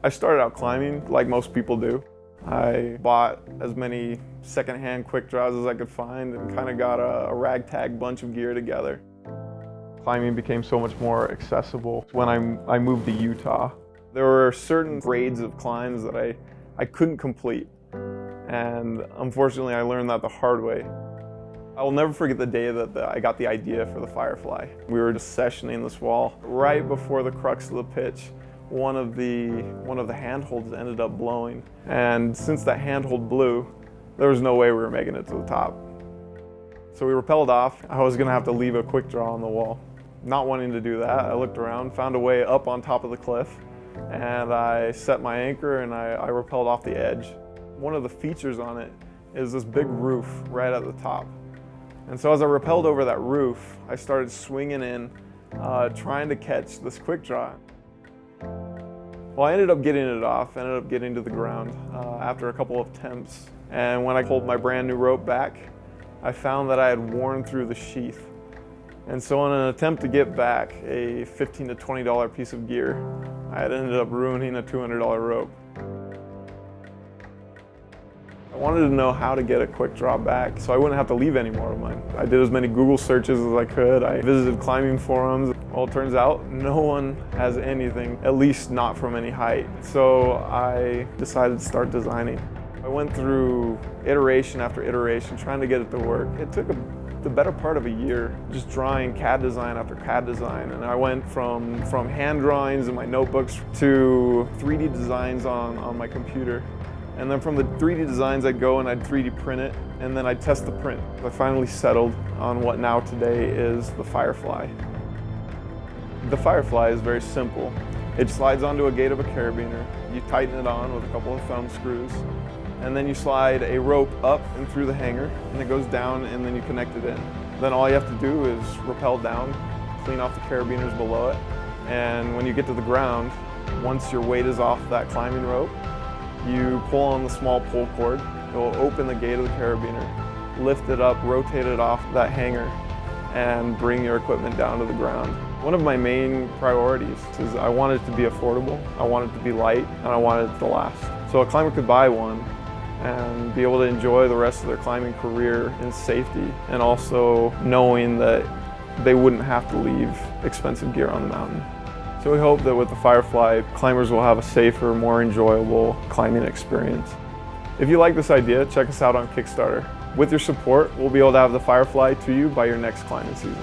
I started out climbing like most people do. I bought as many secondhand quick draws as I could find and kind of got a ragtag bunch of gear together. Climbing became so much more accessible when I moved to Utah. There were certain grades of climbs that I couldn't complete, and unfortunately I learned that the hard way. I will never forget the day that I got the idea for the Firefly. We were just sessioning this wall. Right before the crux of the pitch, one of the handholds ended up blowing. And since that handhold blew, there was no way we were making it to the top. So we rappelled off. I was gonna have to leave a quick draw on the wall. Not wanting to do that, I looked around, found a way up on top of the cliff, and I set my anchor and I rappelled off the edge. One of the features on it is this big roof right at the top. And so as I rappelled over that roof, I started swinging in, trying to catch this quick draw. Well, I ended up getting it off, ended up getting to the ground after a couple of attempts. And when I pulled my brand new rope back, I found that I had worn through the sheath. And so in an attempt to get back a $15 to $20 piece of gear, I had ended up ruining a $200 rope. I wanted to know how to get a quick draw back so I wouldn't have to leave any more of mine. I did as many Google searches as I could. I visited climbing forums. Well, it turns out no one has anything, at least not from any height. So I decided to start designing. I went through iteration after iteration trying to get it to work. It took the better part of a year just drawing CAD design after CAD design. And I went from hand drawings in my notebooks to 3D designs on my computer. And then from the 3D designs, I'd go and I'd 3D print it, and then I'd test the print. I finally settled on what now today is the Firefly. The Firefly is very simple. It slides onto a gate of a carabiner. You tighten it on with a couple of thumb screws, and then you slide a rope up and through the hanger, and it goes down, and then you connect it in. Then all you have to do is rappel down, clean off the carabiners below it, and when you get to the ground, once your weight is off that climbing rope, you pull on the small pull cord. It will open the gate of the carabiner, lift it up, rotate it off that hanger, and bring your equipment down to the ground. One of my main priorities is I want it to be affordable, I want it to be light, and I want it to last. So a climber could buy one and be able to enjoy the rest of their climbing career in safety, and also knowing that they wouldn't have to leave expensive gear on the mountain. So we hope that with the Firefly, climbers will have a safer, more enjoyable climbing experience. If you like this idea, check us out on Kickstarter. With your support, we'll be able to have the Firefly to you by your next climbing season.